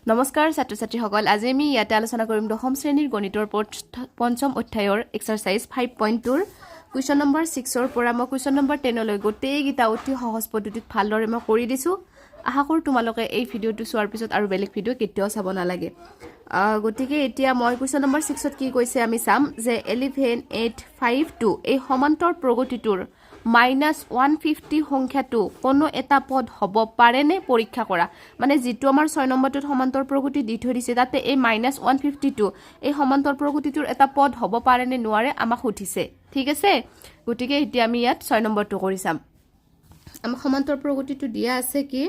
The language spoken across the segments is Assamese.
নমস্কাৰ ছাত্ৰ ছাত্ৰীসকল আজি আমি ইয়াতে আলোচনা কৰিম দশম শ্ৰেণীৰ গণিতৰ পঞ্চম অধ্যায়ৰ এক্সাৰসাইজ 5.2 ৰ কুৱেশ্যন নম্বৰ 6 ৰ পৰা মই কুৱেশ্যন নম্বৰ 10 লৈ গোটেইকেইটা অতি সহজ পদ্ধতিত ভালদৰে মই কৰি দিছো আশা কৰো তোমালোকে এই ভিডিওটো চোৱাৰ পিছত আৰু বেলেগ ভিডিও কেতিয়াও চাব নালাগে গতিকে এতিয়া মই কুৱেশ্যন নম্বৰ 6 ত কি কৈছে আমি চাম যে 11852 এই সমান্তৰ প্ৰগতিটোৰ -150 সংখ্যাটো কোনো এটা পদ হ'ব পাৰে নে পৰীক্ষা কৰা মানে যেটো আমাৰ 6 নম্বৰটোত সমান্তৰ প্ৰগতি দি থৈ দিছে তাতে এই -152 এই সমান্তৰ প্ৰগতিটোৰ এটা পদ হ'ব পাৰে নে নোৱাৰে আমাক সুধিছে ঠিক আছে গতিকে এতিয়া আমি ইয়াত 6 নম্বৰটো কৰি চাম আমাক সমান্তৰ প্ৰগতিটো দিয়া আছে কি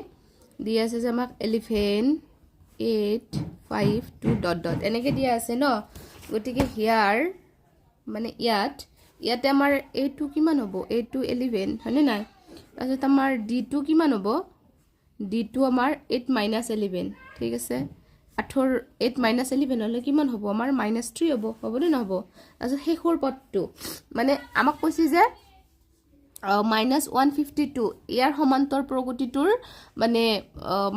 দিয়া আছে যে আমাক 11852 এনেকে দিয়া আছে ন গতিকে হিয়াৰ মানে ইয়াতে আমাৰ a2 কিমান হ'ব a2 11 হয়নে নাই তাৰপিছত আমাৰ d2 কিমান হ'ব d2 আমাৰ 8 - 11 ঠিক আছে 8 - 11 হলে কিমান হ'ব আমাৰ -3 হ'ব নে নহব তাৰপিছত শেষৰ পদটো মানে আমাক কৈছে যে -152 ইয়াৰ সমান্তৰ প্ৰগতিটোৰ মানে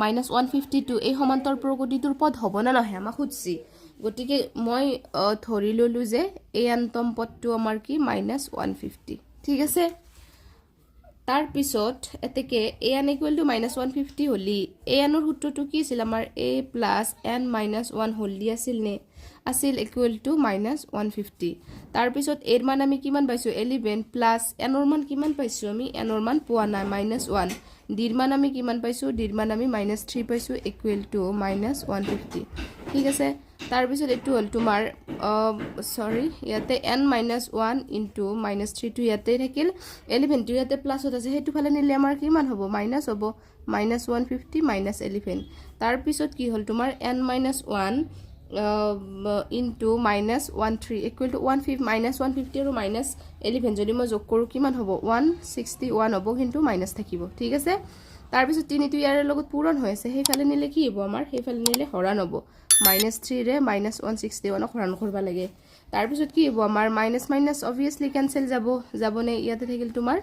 -152 এই সমান্তৰ প্ৰগতিটোৰ পদ হ'ব না নহয় আমাক সুধছি গতিকে মই ধৰি ললো যে এই অন্তম পদটো আমাৰ কি -150 ঠিক আছে তাৰ পিছত এতেকে an = -150 হলি an ৰ সূত্ৰটো কি আছিল আমাৰ a + n - 1 হলি আছিল নে আছিল = -150 তাৰ পিছত এৰ মান আমি কিমান পাইছো 11 প্লাস n ৰ মান কিমান পাইছো আমি n ৰ মান পোৱা নাই -1 d ৰ মান আমি কিমান পাইছো d ৰ মান আমি -3 পাইছো =-150 ঠিক আছে তাৰ পিছত এটো হল তোমাৰ ইয়াতে n - 1 * -3 টো ইয়াতে থাকিল 11 টো ইয়াতে প্লাসত আছে হেতু ফালে নিলে আমাৰ কিমান হ'ব মাইনাস হ'ব -150 - 11 তাৰ পিছত কি হল তোমাৰ n - 1 into -13 equal to -150 আৰু -11 যদি মই যোগ কৰো কিমান হ'ব 161 হ'ব কিন্তু মাইনাস থাকিব ঠিক আছে তাৰ পিছত 3 টো ইয়াৰ লগত পূৰণ হৈ আছে হেফালে নিলে কি হ'ব আমাৰ হেফালে নিলে হৰণ হ'ব -3 ৰে -161 হৰণ কৰবা লাগে তাৰ পিছত কি হ'ব আমাৰ মাইনাস obviously cancel যাবনে ইয়াতে থাকিল তোমাৰ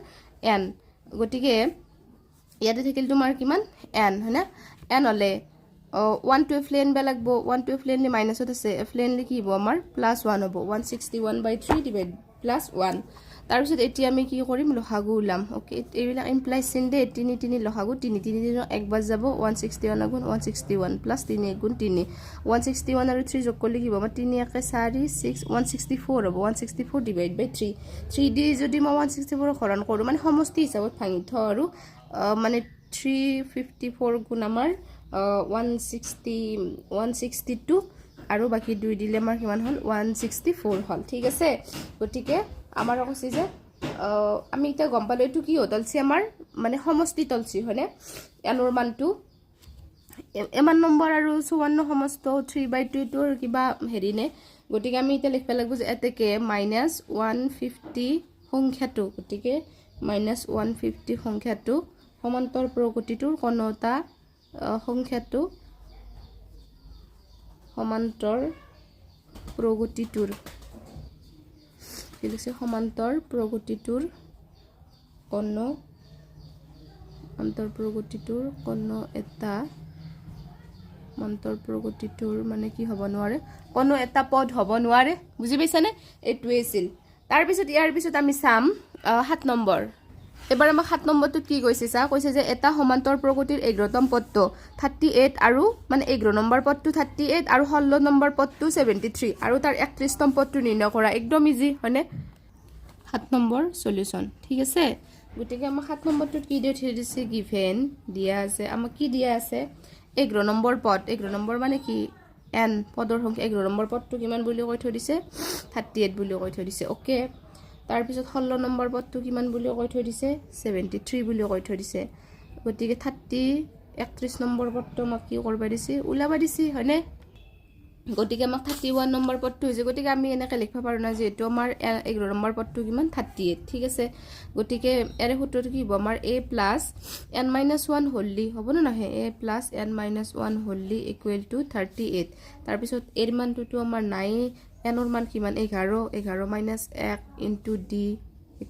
n গটিকে ইয়াতে থাকিল তোমাৰ কিমান n হয়না n হলে 1 to ফ্লেন বে লাগব 1 to ফ্লেনলি মাইনাসত আছে ফ্লেনলি কি হ'ব আমাৰ +1 হ'ব 161/3 ডিভাইড +1 তাৰ পিছত এতিয়া আমি কি কৰিম লহাগু উলাম ওকে এইবিলাক ইমপ্লাইজ চিন দে 3 3 লহাগু 3 3 দিন একবাৰ যাব 161 গুণ 161 + 3 গুণ 3 161 আৰু 3 যোগ কৰিলে কি হ'ব আমাৰ 3 1 4 6 164 হ'ব 164 ডিভাইড বাই 3 3 দি যদি মই 164 হৰণ কৰো মানে সমষ্টি হিচাপত ভাঙি থ আৰু মানে 354 গুণ আমাৰ 162 আৰু বাকি 2 দিলে আমাৰ কিমান হল 164 হল ঠিক আছে গটিকে আমাৰ কৈছে যে আমি এটা গম পালো এটো কি হতলছি আমাৰ মানে সমষ্টি তলছি হয়নে এনৰ মানটো এমান নম্বৰ আৰু 54 সমস্ত 3/2 টোৰ কিবা হেৰি নে গটিকে আমি এটা লিখবা লাগব যে এতেকে -150 সংখ্যাটো গটিকে -150 সংখ্যাটো সমান্তৰ প্ৰগতিটোৰ কোনটা সংখ্যাটো সমান্তৰ প্ৰগতিটোৰ লিখছে সমান্তৰ প্ৰগতিটোৰ কোনো অন্তৰ প্ৰগতিটোৰ কোনো এটা সমান্তৰ প্ৰগতিটোৰ মানে কি হ'ব নোৱাৰে কোনো এটা পদ হ'ব নোৱাৰে বুজি পাইছানে এটোৱে আছিল তাৰ পিছত ইয়াৰ পিছত আমি চাম 7 নম্বৰ এবাৰ আমাৰ 7 নম্বৰটোত কি কৈছে কৈছে যে এটা সমান্তৰ প্ৰগতিৰ 11তম পদটো 38 আৰু মানে 11 নম্বৰ পদটো 38 আৰু 16 নম্বৰ পদটো 73 আৰু তাৰ 31তম পদটো নিৰ্ণয় কৰা একদম ইজি হয়নে 7 নম্বৰ সলিউশন ঠিক আছে গটিকে আমাৰ 7 নম্বৰটোত কি দিছে গিভেন দিয়া আছে আমাক কি দিয়া আছে 11 নম্বৰ পদ 11 নম্বৰ মানে কি n পদৰ সংখ্যা 11 নম্বৰ পদটো কিমান বুলি কৈ থৈ দিছে 38 বুলি কৈ থৈ দিছে ওকে তাৰ পিছত 16 নম্বৰ পদটো কিমান বুলি কৈ থৈ দিছে 73 বুলি কৈ থৈ দিছে গটিকে 31 নম্বৰ পদটো আমাক কি কৰবা দিছে উলাবা দিছে হয়নে গটিকে আমাক 31 নম্বৰ পদটো হৈছে গটিকে আমি এনেকৈ লিখবা পাৰো না যে এটো আমাৰ 11 নম্বৰ পদটো কিমান 38 ঠিক আছে গটিকে এৰে সূত্ৰটো কি হ'ব আমাৰ a + n - 1 হলি হ'ব না নহয় a + n - 1 হলি = 38 তাৰ পিছত এৰ মানটো আমাৰ নাই n ৰ মান কিমান 11 11 - 1 * d =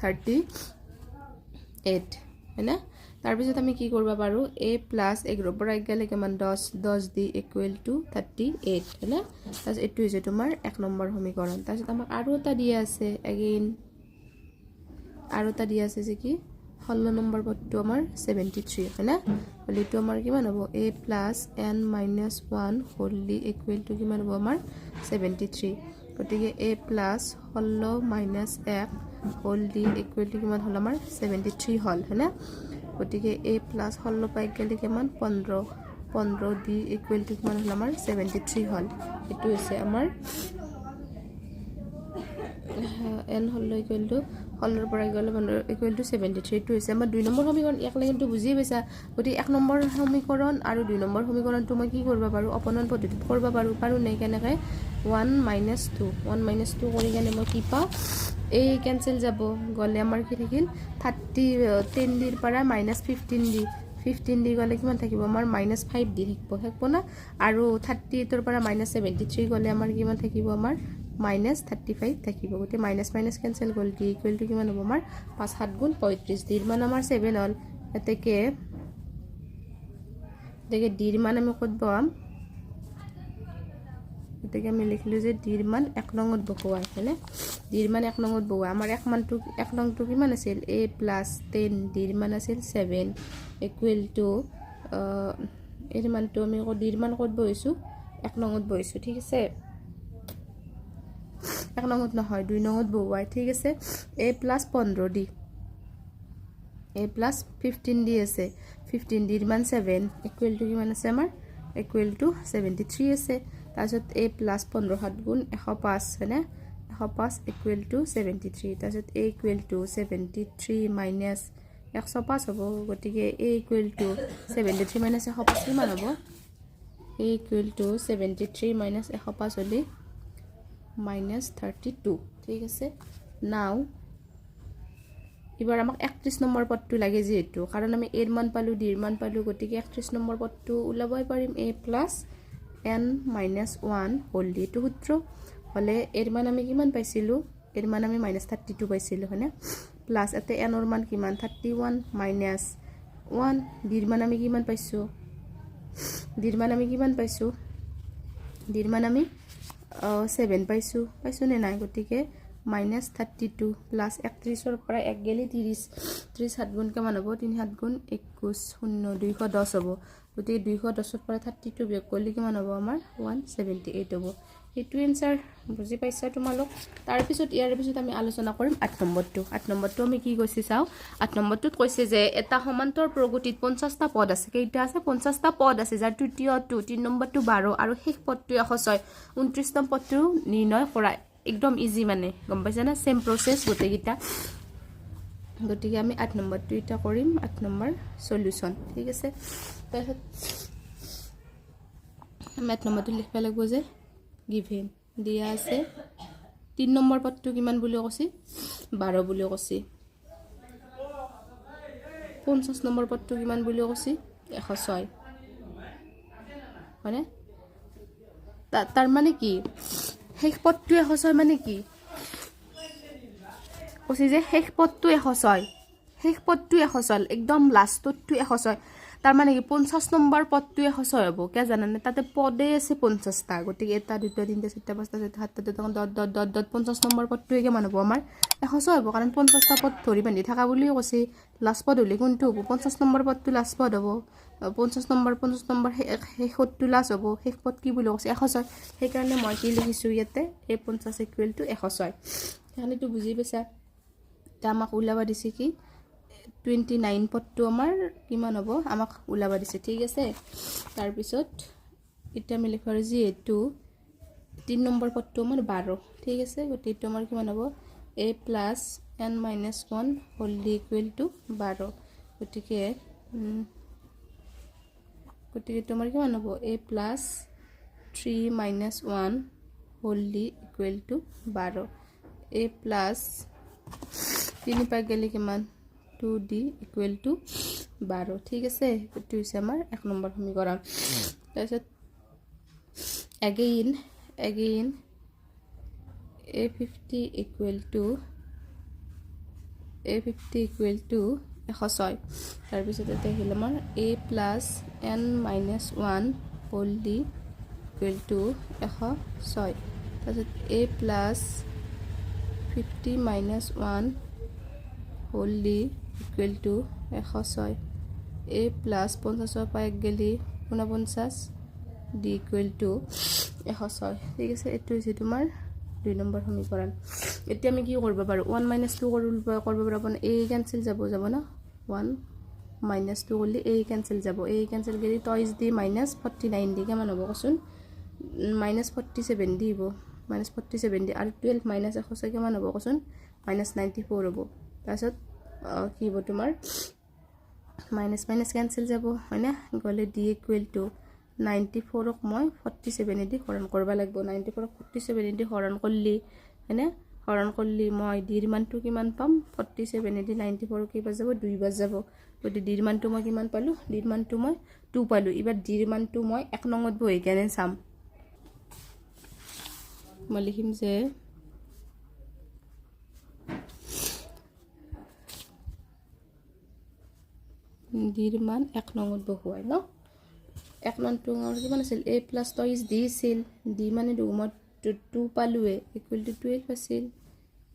38 हैना তাৰপিছত আমি কি কৰিব পাৰো a প্লাস 11 পৰা 1 গলে কিমান 10 10 দি ইকুৱেল টু 38 হলে তাছ এটো হৈছে তোমাৰ 1 নম্বৰ সমীকৰণ তাৰপিছত আমাক আৰু এটা দিয়া আছে এগেইন আৰু এটা দিয়া আছে যে কি 16 নম্বৰ পদটো আমাৰ 73 হয়না বলিটো আমাৰ কিমান হ'ব a plus n minus 1 wholly equal to কিমান হ'ব আমাৰ 73 গতিকে a plus 16 minus 1 wholly equal to কিমান হ'ল আমাৰ 73 হ'ল হয়না গতিকে a প্লাস 16 পাই গলে কিমান 15 15 দি ইকুৱেল টু কিমান হ'ল আমাৰ 73 হ'ল এটো হৈছে আমাৰ n হল ইকুৱেল টু 16 পৰা গলে 15 ইকুৱেল টু 73 টো হৈছে আমাৰ 2 নম্বৰ সমীকৰণ এক লাইনটো বুজি পাইছা গতি 1 নম্বৰ সমীকৰণ আৰু 2 নম্বৰ সমীকৰণটো মই কি কৰিব পাৰো অপনয়ন পদ্ধতিত কৰিব পাৰো নাই কেনেকৈ 1 - 2 1 - 2 কৰি কেনে মই কি পাওঁ এই ক্যান্সেল যাব গলে আমাৰ কি থাকিল 10 দিৰ পৰা -15 দি গলে কিমান থাকিব আমাৰ -5 দি থাকিব না আৰু 38 ৰ পৰা -73 গলে আমাৰ কিমান থাকিব আমাৰ -35 থাকিব গতে মাইনাস ক্যান্সেল গল d ইকুৱেল টু কিমান হ'ব আমাৰ 5 7 গুণ 35 d ৰ মান আমাৰ 7 হল এতেকে d ৰ মান আমি কত পাম এতেকে আমি লিখলো যে d ৰ মান 1 নংত বহাই হয়নে d ৰ মান 1 নংত বহাই আমাৰ 1 নংটো কিমান আছিল a প্লাস 10 d ৰ মান আছিল 7 ইকুৱেল টু এৰ মানটো আমি d ৰ মান কত বহাইছো 1 নংত বহাইছো ঠিক আছে 1 নংত নহয় 2 নংত বহাই ঠিক আছে a plus 15 d a plus 15 d আছে 15 d ৰ মান 7 ইকুৱেল টু কিমান আছে আমাৰ ইকুৱেল টু 73 আছে তাৰপিছত a প্লাস 15 7 গুণ 105 হয়নে 105 ইকুৱেল টু 73 তাৰপিছত a ইকুৱেল টু 73 মাইনাস 105 হ'ব গতিকে a ইকুৱেল টু 73 মাইনাস 105 কিমান হ'ব a ইকুৱেল টু 73 মাইনাস 105 হলি -32 ঠিক আছে নাও এবাৰ আমাক 31 নম্বৰ পদটো লাগে যেহেতু কাৰণ আমি এৰ মান পালো d ৰ মান পালো গতিকে 31 নম্বৰ পদটো উলাবই পাৰিম a plus n minus 1 whole d to সূত্ৰ হলে এৰ মান আমি কিমান পাইছিলো এৰ মান আমি -32 পাইছিলো হয়নে প্লাস এতে n ৰ মান কিমান 31 minus 1 d ৰ মান আমি কিমান পাইছো d ৰ মান আমি কিমান পাইছো d ৰ মান আমি 7 পাইছো নে নাই গতিকে -32 প্লাস 31 ৰ পৰা 1 গেলি 30 30 7 গুণ কিমান হ'ব 3 7 গুণ 21 0 210 হ'ব গতিকে 210 ৰ পৰা 32 বিয়োগ কৰিলে কিমান হ'ব আমাৰ 178 হ'ব এটো এনসাৰ বুজি পাইছা তোমালোক তাৰ পিছত ইয়াৰ পিছত আমি আলোচনা কৰিম 8 নম্বৰটো আমি কি কৈছে চাও 8 নম্বৰটোত কৈছে যে এটা সমান্তৰ প্ৰগতিত 50টা পদ আছে কেইটা আছে 50টা পদ আছে যাৰ তৃতীয়টো 3 নম্বৰটো 12 আৰু শেষ পদটো 106 29 নং পদটো নিৰ্ণয় কৰা একদম ইজি মানে গম পাইছা না সেম প্ৰসেস গোটেইটা গতিকে আমি 8 নম্বৰটো এটা কৰিম 8 নম্বৰ সলিউশন ঠিক আছে তাৰপিছত আমি 8 নম্বৰটো লিখবা লাগিব যে given দিয়া আছে 3 নম্বৰ পদটো কিমান বুলি কৈছি 12 বুলি কৈছি 50 নম্বৰ পদটো কিমান বুলি কৈছি 106 মানে তাৰ মানে কি শেষ পদটো 106 মানে কি কৈছি যে শেষ পদটো 106 একদম লাষ্টটো 106 তাৰ মানে কি 50 নম্বৰ পদটো 106 হ'ব কে জানানে তাতে পদে আছে 50টা গতিকে এটা দুটা তিনটা চাৰটা পাঁচটা ছয়টা সাতটা দত 50 নম্বৰ পদটো কিমান হ'ব আমাৰ 106 হ'ব কাৰণ 50টা পদ ধৰি বান্ধি থাকা বুলি কৈছে লাষ্ট পদ হলি কোনটো হ'ব 50 নম্বৰ পদটো লাষ্ট পদ হ'ব 50 নম্বৰ শেষটো লাষ্ট হ'ব শেষ পদ কি বুলি কৈছে 106 সেই কাৰণে মই কি লিখিছো ইয়াতে a 50 ইকুৱেল টু 106 এখানেটো বুজি পাইছা তা আমাক উলাবা দিছে কি 29 পদটো আমাৰ কিমান হ'ব আমাক উলাবা দিছে ঠিক আছে তাৰ পিছত এটা আমি লিখাৰ যি এটো 3 নম্বৰ পদটো আমাৰ 12 ঠিক আছে গতিটো আমাৰ কিমান হ'ব a plus n minus 1 whole equal to 12 গতিকে তোমাৰ কিমান হ'ব a plus 3 minus 1 whole equal to 12 a plus 3 পাই গেলি কিমান 2d equal to 12 ঠিক আছে এটো হৈছে আমাৰ 1 নম্বৰ সমীকৰণ তাৰপিছত again a50 equal to 106 তাৰপিছত এটা আহিল আমাৰ a plus n minus 1 whole d equal to 106 তাৰপিছত a plus 50 minus 1 whole d equal to 106 a plus 50 পাই গেলি 49 d equal to 106 ঠিক আছে এটো হৈছে তোমাৰ 2 নম্বৰ সমীকৰণ এতিয়া আমি কি কৰিব পাৰো 1 - 2 কৰিব পাৰো a ক্যান্সেল যাব না 1 - 2 করলে a ক্যান্সেল যাব a ক্যান্সেল গেলি টয়েস দি -49 দি কেমন হ'ব কচোন -47 দিব -47 দি আর 12 - 106 কেমন হ'ব কচোন -94 হ'ব তাৰছত কি হ'ব তোমাৰ মাইনাস ক্যান্সেল যাব হয়না গলে d ইকুয়াল টু 94 ক মই 47 দি হৰণ কৰিব লাগিব 94 ক 47 দি হৰণ কৰলি হয়না হৰণ কৰলি মই d ৰ মানটো কিমান পাম 47 দি 94 কি বাজ যাব 2 বাজ যাব গতি d ৰ মানটো মই কিমান পালো d ৰ মানটো মই 2 পালো এবাৰ d ৰ মানটো মই 1 নংত বহি কেনে চাম মই লিখিম যে d ৰ মান 1 নংত বহুৱাই ন 1 নংটো কিমান আছিল a plus টয়েস d আছিল d মানে দুগুণত 2 পালুৱে ইকুয়াল টু 12 আছিল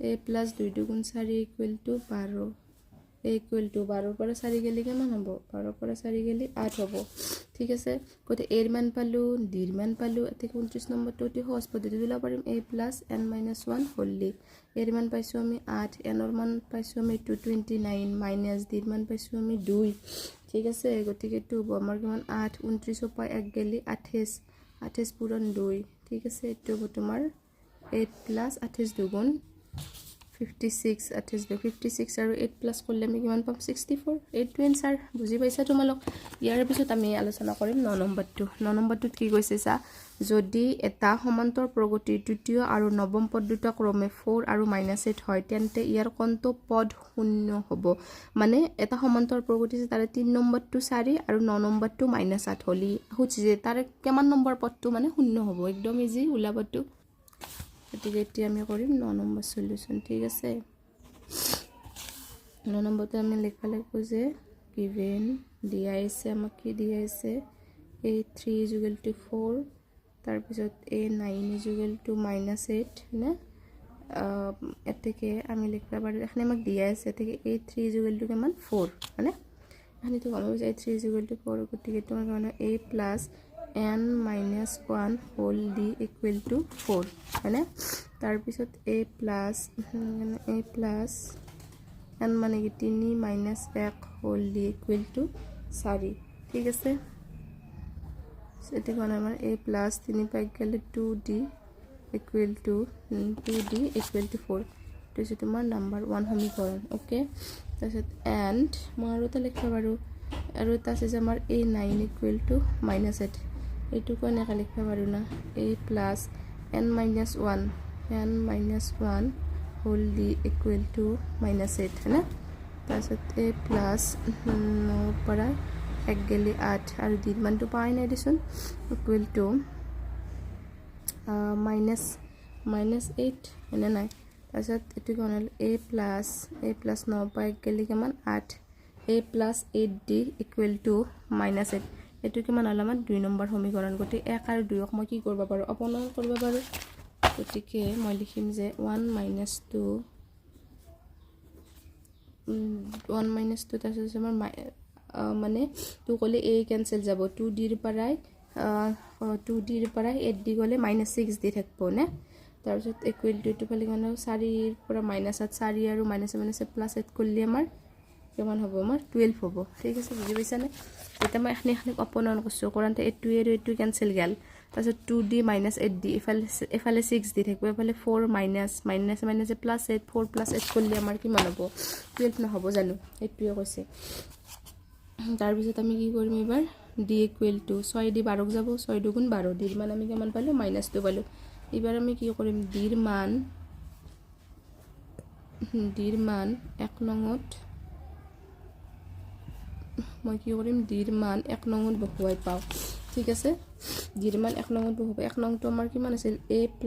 a plus 2 দুগুণ 4 equal to 12 a equal to 12 পৰা 4 গেলি কেমন হ'ব 12 পৰা 4 গেলি 8 হ'ব ঠিক আছে কতে a ৰ মান পালো d ৰ মান পালো এতে 29 নম্বৰটো অতি সহজ পদ্ধতি দিলা পাৰিম a plus n minus 1 whole a ৰ মান পাইছো আমি 8 n ৰ মান পাইছো আমি 229 minus d ৰ মান পাইছো আমি 2 ঠিক আছে গতিকে টু হ'ব আমাৰ কিমান 8 29 পাই 1 গেলি 28 28 পূৰণ 2 ঠিক আছে এটো হ'ব তোমাৰ 8 plus 28 দুগুণ 56 56 আৰু 8 প্লাস কৰলে আমি কিমান পাম 64 8 এনসাৰ বুজি পাইছা তোমালোক ইয়াৰ পিছত আমি আলোচনা কৰিম 9 নম্বৰটো 9 নম্বৰটোত কি কৈছে চা যদি এটা সমান্তৰ প্ৰগতিৰ তৃতীয় আৰু নৱম পদ দুটা ক্ৰমে 4 আৰু -8 হয় তেন্তে ইয়াৰ কোনটো পদ শূন্য হ'ব মানে এটা সমান্তৰ প্ৰগতি আছে তাৰে 3 নম্বৰটো 4 আৰু 9 নম্বৰটো -8 হলি হচ্ছে যে তাৰে কিমান নম্বৰ পদটো মানে শূন্য হ'ব একদম ইজি উলাবটো গতিকে এতিয়া আমি কৰিম 9 নম্বৰ সলিউশন ঠিক আছে 9 নম্বৰতে আমি লিখবা লাগিব যে given দিয়া আছে আমাক কি দিয়া আছে a3 = 4 তাৰ পিছত a9 = -8 না এতেকে আমি লিখবা পাৰো এখানে আমাক দিয়া আছে এতেকে a3 = কিমান 4 মানে এখানে তো গম পাইছে a3 = 4 গতিকে তোমাৰ মানে a plus n minus 1 whole d equal to 4 হয়নে তাৰ পিছত a plus n মানে কি 3 minus 1 whole d equal to 4 ঠিক আছে সেটি কোন আমাৰ a plus 3 পাই গেলে 2d equal to 4 তো সেটো তোমাৰ নাম্বাৰ 1 সমীকৰণ ওকে তাৰপিছত and মই আৰু এটা লিখবা পাৰো আৰু এটা আছে যে আমাৰ a9 equal to -8 এইটো কোনে লিখবা পাৰো না a plus n minus 1 whole d equal to -8 है তাৰপিছত a plus 9 পৰা 1 গেলি 8 আৰু d মানটো পাই নাই দিছন equal to -8 এনে নাই তাৰপিছত এটো কোন হল a plus 9 পাই গেলি কিমান 8 a plus 8d equal to -8 এটো কিমান হল আমাৰ 2 নম্বৰ সমীকৰণ গতি 1 আৰু 2 ক মই কি কৰিব পাৰো অপনয়ন কৰিব পাৰো গতিকে মই লিখিম যে 1 - 2 তাৰপিছত আমাৰ মানে 2 কলে a ক্যান্সেল যাব 2d ৰ পৰাই 8d গলে -6 দি থাকব না তাৰপিছত ইকুৱেল টু টো ফালি গনে 4 ৰ পৰা -8 4 আৰু -8 +8 কৰলে আমাৰ কেমন হ'ব আমাৰ 12 হ'ব ঠিক আছে বুজি পাইছা নে এটা মই এখনি অপনয়ন কৰছো কৰানতে 8 আৰু 8 ক্যান্সেল গেল তাৰপিছত 2d - 8d এফালে 6 দি থাকব এফালে 4 - +8 4 + 8 করলে আমাৰ কিমান হ'ব 12 নহব জানো এইটোৱে কৈছে তাৰ পিছত আমি কি কৰিম এবাৰ d = 6 দি 12 যাব 6 দুগুণ 12 d ৰ মান আমি কিমান পালো -2 পালো এবাৰ আমি কি কৰিম d ৰ মান 1 নংত মই কি কৰিম d ৰ মান 1 নংত বহুৱাই পাও ঠিক আছে ডিৰ মান 1 নংটো হ'ব 1 নংটো আমাৰ কিমান আছিল a +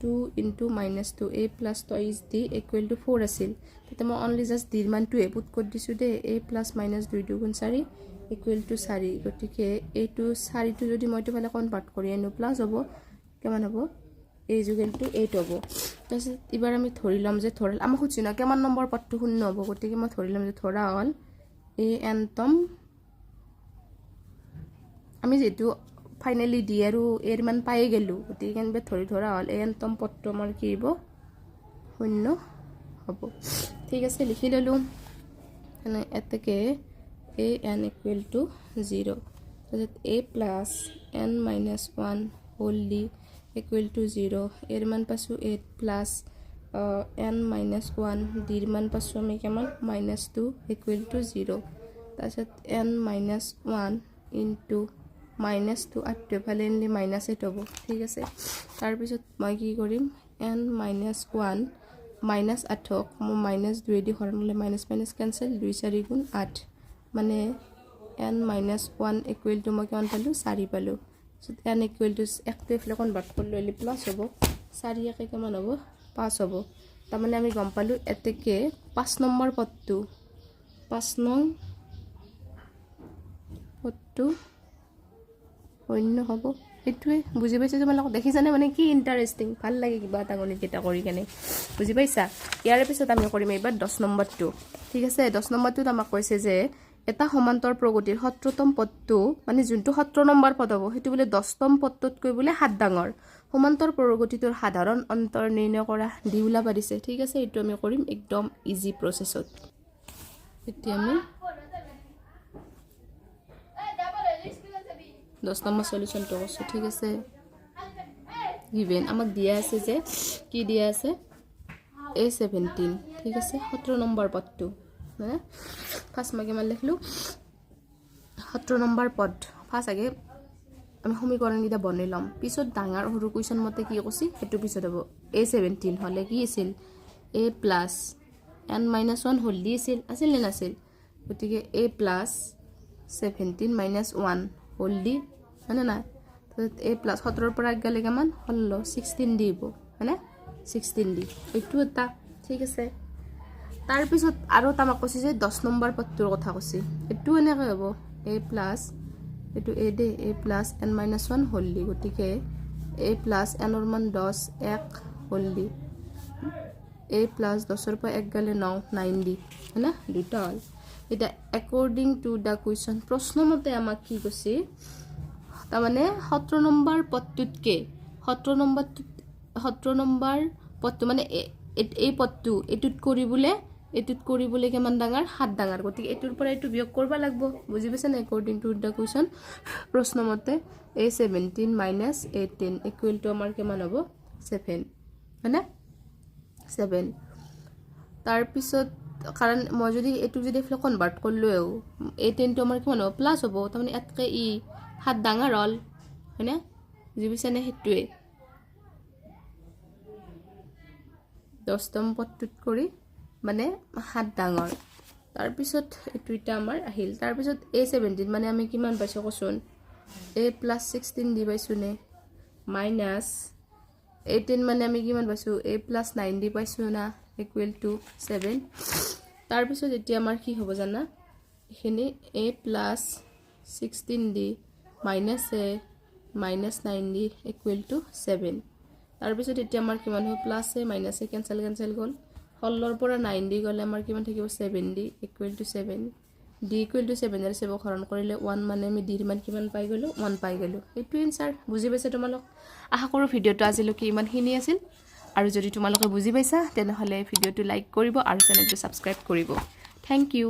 2 * -2 a + twice d = 4 আছিল তেতে মই অনলি জাস্ট ডিৰ মানটো পুট কৰি দিছো দে a + -2 * 2 * 4 = 4 গতিকে এইটো 4টো যদি মই ইফালে কনভাৰ্ট কৰি আনো প্লাস হ'ব কিমান হ'ব a = 8 হ'ব তাৰপিছত এবাৰ আমি ধৰি লম যে ধৰল আমাক খুজি না কিমান নম্বৰ পদটো শূন্য হ'ব গতিকে মই ধৰি লম যে ধৰা হল a n তম আমি যেটো ফাইনালি ডি আৰু এৰ মান পাই গেলো গতিকে কেনবে ধৰা হল a n তম পদটো আমাৰ কি হ'ব শূন্য হ'ব ঠিক আছে লিখি ললো মানে এতকে a n = 0 তাৰপিছত a + n - 1 হোল d = 0 এর মান পাছো 8 + n - 1 ডির মান পাছো আমি কেমন -2 = 0 তাৰপিছত n - 1 * -2 8 ফালে এনলি -8 হ'ব ঠিক আছে তাৰ পিছত মই কি কৰিম n - 1 -8ক মই -2 দি হৰণলে মাইনাস কেনসেল 2 4 গুণ 8 মানে n - 1 = মই কিমান পালো 4 পালো n = 1 টো এফালে কনভাৰ্ট কৰি লইলে প্লাস হ'ব 4 একে কিমান হ'ব 5 হ'ব তাৰ মানে আমি গম পালো এতেকে 5 নম্বৰ পদটো 5 নং পদটো শূন্য হ'ব এটুৱে বুজি পাইছা তোমালোক দেখিছানে মানে কি ইন্টাৰেস্টিং ভাল লাগে কিবা এটা গণিত এটা কৰি কেনে বুজি পাইছা ইয়াৰ পিছত আমি কৰিম এবাৰ 10 নম্বৰটো ঠিক আছে 10 নম্বৰটোত আমাক কৈছে যে এটা সমান্তৰ প্ৰগতিৰ 17তম পদটো মানে যোনটো 17 নম্বৰ পদ হ'ব হেতু বলে 10তম পদতকৈ বলে 7 ডাঙৰ সমান্তৰ প্ৰগতিটোৰ সাধাৰণ অন্তৰ নিৰ্ণয় কৰা দিউলা পাৰিছে ঠিক আছে এটো আমি কৰিম একদম ইজি প্ৰসেছত এতিয়া আমি 10 নম্বৰ সলিউশনটো আছে ঠিক আছে গিভেন আমাক দিয়া আছে যে কি দিয়া আছে a17 ঠিক আছে 17 নম্বৰ পদটো মানে ফাৰ্স্ট মই কিমান লিখলো 17 নম্বৰ পদ ফাৰ্স্ট আগে আমি সমীকৰণ কিটা বনাই লম পিছত ডাঙৰ সৰু কোৱেশ্চন মতে কি কৈছি হেতু পিছত হ'ব a17 হলে কি আছিল a + n - 1 হোল দি আছিল নে নাছিল গতিকে a + 17 - 1 হোল দি মানে না a + 17 পৰা গলে কিমান 16 দিব মানে 16 দি এইটো এটা ঠিক আছে তাৰ পিছত আৰু তামাক কৈছে যে 10 নম্বৰ পদটোৰ কথা কৈছে এটো এনেকৈ হ'ব a + এটো a দে a + n - 1 হোল দি গতিকে a + n ৰ মান 10 1 হোল দি a + 10 ৰ পৰা 1 গলে 9 দি হনা দুটা হল এটা according to the question প্ৰশ্ন মতে আমাক কি কৈছে তা মানে 17 নম্বৰ পদটোতকে 17 নম্বৰ পদটো মানে এই পদটো এটুত কৰিবলে কিমান ডাঙৰ 7 ডাঙৰ গতিকে এটুৰ পৰা এটু বিয়োগ কৰবা লাগব বুজি পাইছা না according to the question প্ৰশ্ন মতে a17 - 18 = আমাৰ কিমান হ'ব 7 হয়না 7 তাৰ পিছত কাৰণ মই যদি এটু যদি ফ্লো কনভাৰ্ট কৰলো 18 টো আমাৰ কিমান হ'ব প্লাস হ'ব তাৰ মানে এতকে ই 7 ডাঙৰ হল হয়না বুজি পাইছা না হেতুৱে 10তম পদটোত কৰি মানে 7 ডাঙৰ তাৰ পিছত এটু এটা আমাৰ আহিল তাৰ পিছত a17 মানে আমি কিমান পাইছো কচোন a + 16 দি পাইছো নে মাইনাস 18 মানে আমি কিমান পাইছো a + 9 দি পাইছো না = 7 তাৰ পিছত এতিয়া আমাৰ কি হ'ব জানা এখানে a + 16 দি মাইনাস a -9 দি = 7 তাৰ পিছত এতিয়া আমাৰ কিমান হ'ব plus a minus a cancel গল হলৰ পৰা 9 দি গলে আমাৰ কিমান থাকিব 7 দি = 7 d = 7 এৰ 7 হৰণ কৰিলে 1 মানে আমি d ৰ মান কিমান পাই গলো 1 পাই গলো এইটো এনসাৰ বুজি পাইছা তোমালোক আশা কৰো ভিডিওটো আজিলৈকে ইমানখিনি আছিল আৰু যদি তোমালোকে বুজি পাইছা তেনে হলে ভিডিওটো লাইক কৰিব আৰু চেনেলটো সাবস্ক্ৰাইব কৰিব থ্যাংক ইউ